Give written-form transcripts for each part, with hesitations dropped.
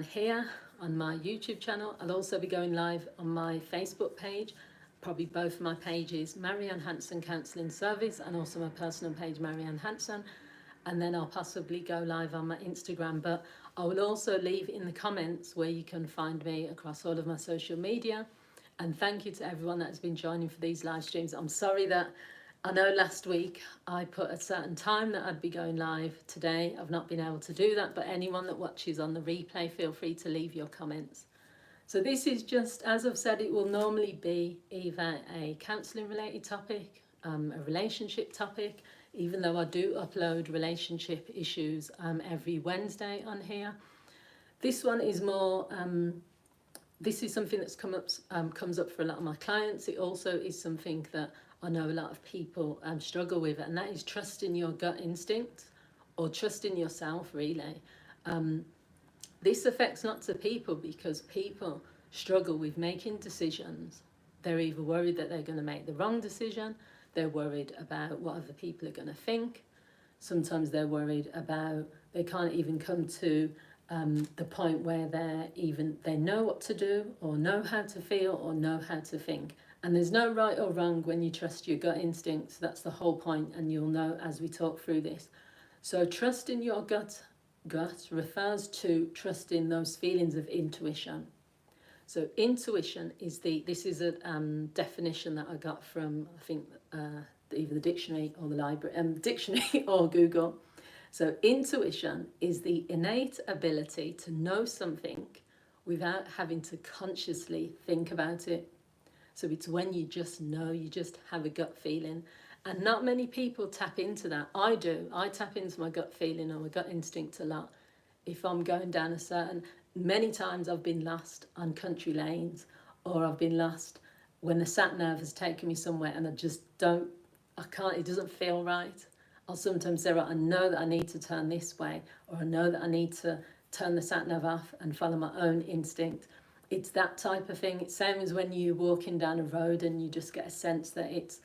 here on my YouTube channel. I'll also be going live on my Facebook page, probably both of my pages, Marianne Hanson Counselling Service, and also my personal page, Marianne Hanson. And then I'll possibly go live on my Instagram, but I will also leave in the comments where you can find me across all of my social media. And thank you to everyone that has been joining for these live streams. I'm sorry that I know last week I put a certain time that I'd be going live. Today I've not been able to do that, but anyone that watches on the replay, feel free to leave your comments. So this is just, as I've said, it will normally be either a counselling related topic, a relationship topic, even though I do upload relationship issues every Wednesday on here. This one is more, this is something that's comes up for a lot of my clients. It also is something that I know a lot of people struggle with, and that is trusting your gut instinct or trusting yourself, really. This affects lots of people because people struggle with making decisions. They're either worried that they're going to make the wrong decision, they're worried about what other people are going to think. Sometimes they're worried about, they can't even come to the point where they know what to do or know how to feel or know how to think. And there's no right or wrong when you trust your gut instincts. That's the whole point, and you'll know as we talk through this. So trusting your gut refers to trusting those feelings of intuition. So intuition is this is a definition that I got from, I think, either the dictionary or the library, dictionary or Google. So intuition is the innate ability to know something without having to consciously think about it. So it's when you just know, you just have a gut feeling. And not many people tap into that. I do. I tap into my gut feeling or my gut instinct a lot. If I'm going down a certain, many times I've been lost on country lanes, or I've been lost when the sat nav has taken me somewhere and I can't, it doesn't feel right. I'll sometimes say, right, I know that I need to turn this way, or I know that I need to turn the sat nav off and follow my own instinct. It's that type of thing. It's same as when you're walking down a road and you just get a sense that it's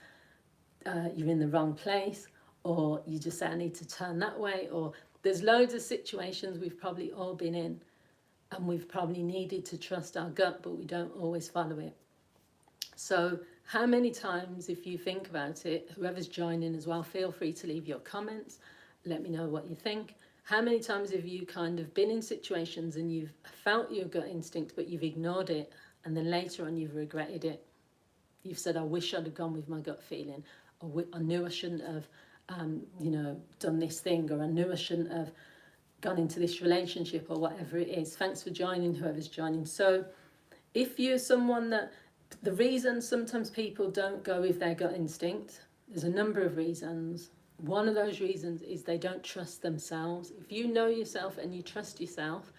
you're in the wrong place, or you just say, I need to turn that way, or there's loads of situations we've probably all been in, and we've probably needed to trust our gut, but we don't always follow it. So how many times, if you think about it, whoever's joining as well, feel free to leave your comments, let me know what you think. How many times have you kind of been in situations and you've felt your gut instinct, but you've ignored it, and then later on you've regretted it? You've said, I wish I'd have gone with my gut feeling, or I knew I shouldn't have, done this thing, or I knew I shouldn't have gone into this relationship, or whatever it is. Thanks for joining, whoever's joining. So if you're someone that, the reason sometimes people don't go with their gut instinct, there's a number of reasons. One of those reasons is they don't trust themselves. If you know yourself and you trust yourself,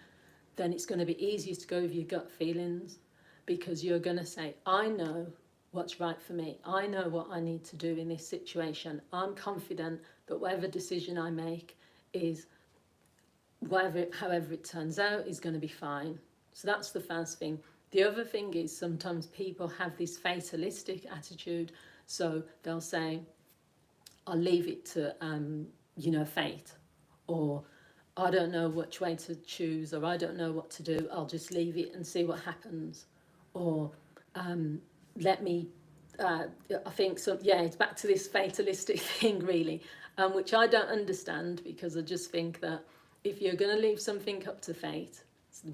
then it's going to be easier to go with your gut feelings, because you're going to say, I know what's right for me. I know what I need to do in this situation. I'm confident that whatever decision I make is, however it turns out, is going to be fine. So that's the first thing. The other thing is sometimes people have this fatalistic attitude. So they'll say, I'll leave it to, fate, or I don't know which way to choose, or I don't know what to do. I'll just leave it and see what happens. Or I think so. Yeah, it's back to this fatalistic thing, really, which I don't understand, because I just think that if you're going to leave something up to fate,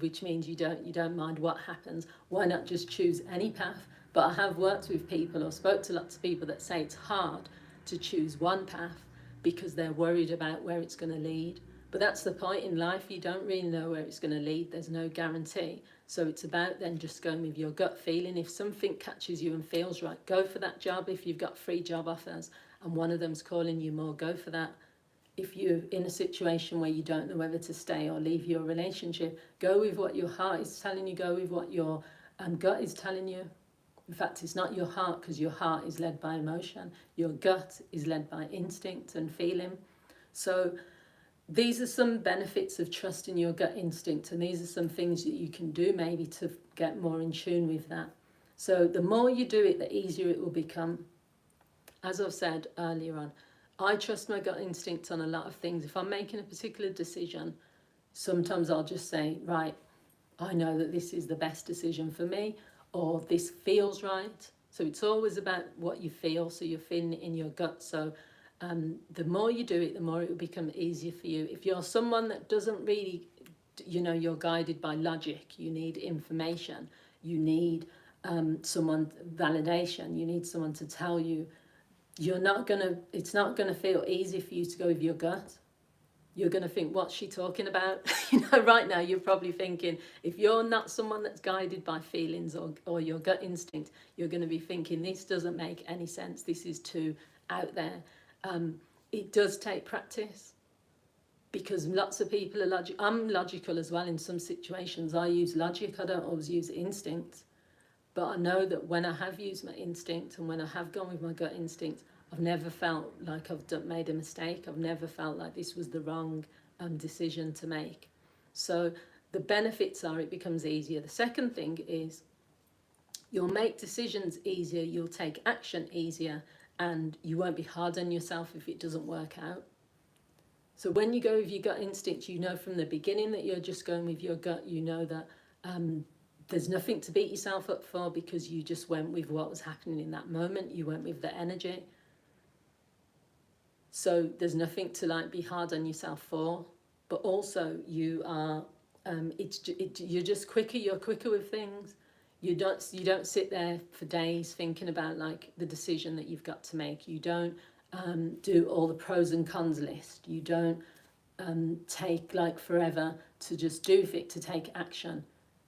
which means you don't mind what happens, why not just choose any path? But I have worked with people or spoke to lots of people that say it's hard to choose one path because they're worried about where it's going to lead. But that's the point in life. You don't really know where it's going to lead. There's no guarantee. So it's about then just going with your gut feeling. If something catches you and feels right, go for that job. If you've got 3 job offers and one of them's calling you more, go for that. If you're in a situation where you don't know whether to stay or leave your relationship, go with what your heart is telling you, go with what your gut is telling you. In fact, it's not your heart, because your heart is led by emotion. Your gut is led by instinct and feeling. So these are some benefits of trusting your gut instinct, and these are some things that you can do maybe to get more in tune with that. So the more you do it, the easier it will become. As I've said earlier on, I trust my gut instinct on a lot of things. If I'm making a particular decision, sometimes I'll just say, right, I know that this is the best decision for me, or this feels right. So it's always about what you feel, so you're feeling it in your gut. So the more you do it, the more it will become easier for you. If you're someone that doesn't really, you're guided by logic, you need information, you need someone validation, you need someone to tell you, it's not gonna feel easy for you to go with your gut. You're going to think, what's she talking about? Right now you're probably thinking, if you're not someone that's guided by feelings or your gut instinct, you're going to be thinking, this doesn't make any sense, this is too out there. It does take practice, because lots of people are logical. I'm logical as well in some situations. I use logic, I don't always use instinct. But I know that when I have used my instinct and when I have gone with my gut instinct, I've never felt like I've made a mistake. I've never felt like this was the wrong decision to make. So the benefits are it becomes easier. The second thing is you'll make decisions easier, you'll take action easier, and you won't be hard on yourself if it doesn't work out. So when you go with your gut instinct, you know from the beginning that you're just going with your gut. You know that there's nothing to beat yourself up for, because you just went with what was happening in that moment. You went with the energy. So there's nothing to be hard on yourself for. But also you are, you're just quicker. You're quicker with things. You don't sit there for days thinking about the decision that you've got to make. You don't do all the pros and cons list. You don't take forever to just do it, to take action.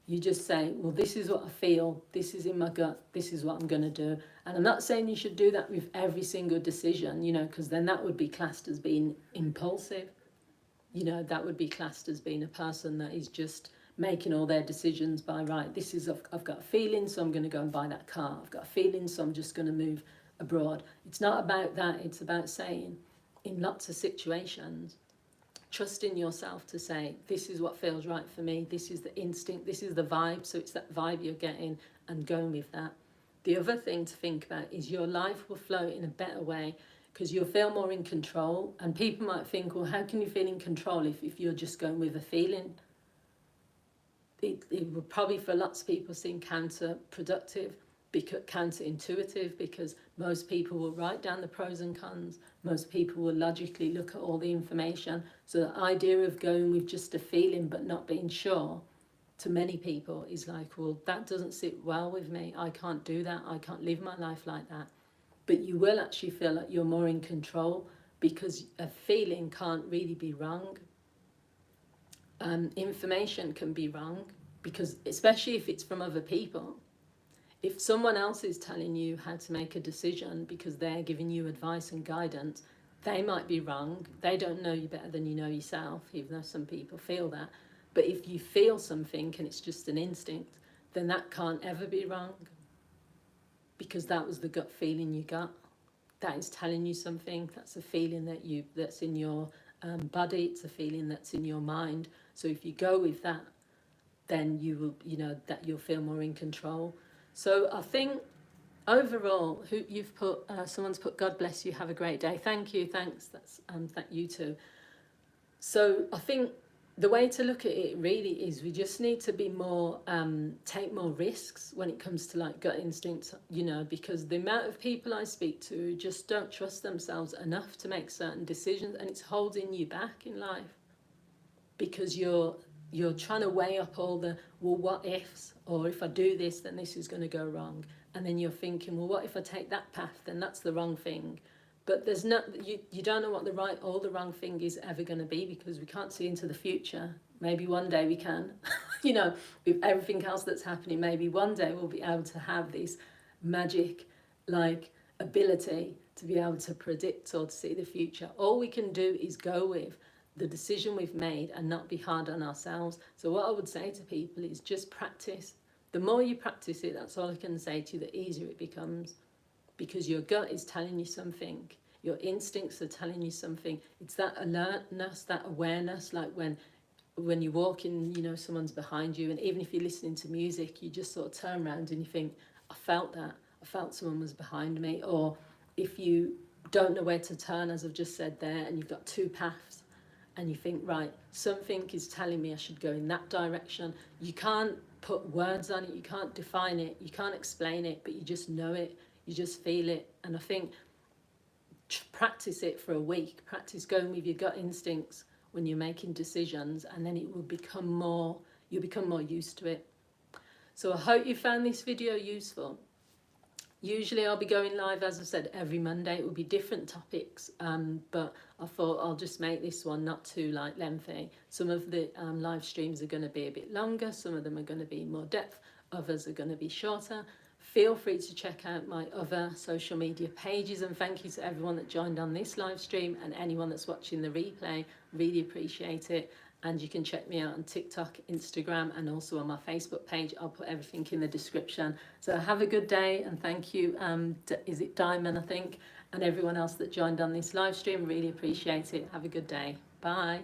You just say, well, this is what I feel, this is in my gut, this is what I'm going to do. And I'm not saying you should do that with every single decision, because then that would be classed as being impulsive. That would be classed as being a person that is just making all their decisions by, right, I've got a feeling, so I'm going to go and buy that car. I've got a feeling, so I'm just going to move abroad. It's not about that. It's about saying, in lots of situations, trusting yourself to say, this is what feels right for me, this is the instinct, this is the vibe. So it's that vibe you're getting and going with that. The other thing to think about is your life will flow in a better way, because you'll feel more in control. And people might think, well, how can you feel in control if you're just going with a feeling? It will probably for lots of people seem counterproductive, counterintuitive, because most people will write down the pros and cons. Most people will logically look at all the information. So the idea of going with just a feeling but not being sure, to many people is well, that doesn't sit well with me. I can't do that. I can't live my life like that. But you will actually feel like you're more in control, because a feeling can't really be wrong. Information can be wrong, because especially if it's from other people. If someone else is telling you how to make a decision because they're giving you advice and guidance, they might be wrong. They don't know you better than you know yourself, even though some people feel that. But if you feel something and it's just an instinct, then that can't ever be wrong, because that was the gut feeling you got. That is telling you something. That's a feeling that's in your body. It's a feeling that's in your mind. So if you go with that, then you will, that you'll feel more in control. So I think overall, someone's put, God bless you, have a great day. Thank you, thanks. That's thank you too. So I think the way to look at it really is we just need to be more, take more risks when it comes to gut instinct, because the amount of people I speak to just don't trust themselves enough to make certain decisions, and it's holding you back in life, because you're trying to weigh up all the, well, what ifs, or if I do this, then this is going to go wrong. And then you're thinking, well, what if I take that path, then that's the wrong thing. But there's you don't know what the right or the wrong thing is ever going to be, because we can't see into the future. Maybe one day we can, with everything else that's happening, maybe one day we'll be able to have this magic, ability to be able to predict or to see the future. All we can do is go with the decision we've made and not be hard on ourselves. So what I would say to people is just practice. The more you practice it, that's all I can say to you, the easier it becomes, because your gut is telling you something. Your instincts are telling you something. It's that alertness, that awareness, like when you walk in, someone's behind you, and even if you're listening to music, you just sort of turn around and you think, I felt that. I felt someone was behind me. Or if you don't know where to turn, as I've just said there, and you've got two paths, and you think, right, something is telling me I should go in that direction. You can't put words on it, you can't define it, you can't explain it, but you just know it, you just feel it. And I think practice it for a week, practice going with your gut instincts when you're making decisions, and then it will become more, you'll become more used to it. So I hope you found this video useful. Usually I'll be going live, as I said, every Monday. It will be different topics, but I thought I'll just make this one not too lengthy. Some of the live streams are going to be a bit longer, some of them are going to be more depth, others are going to be shorter. Feel free to check out my other social media pages, and thank you to everyone that joined on this live stream and anyone that's watching the replay. Really appreciate it. And you can check me out on TikTok, Instagram, and also on my Facebook page. I'll put everything in the description. So have a good day, and thank you. Is it Diamond, I think, and everyone else that joined on this live stream. Really appreciate it. Have a good day. Bye.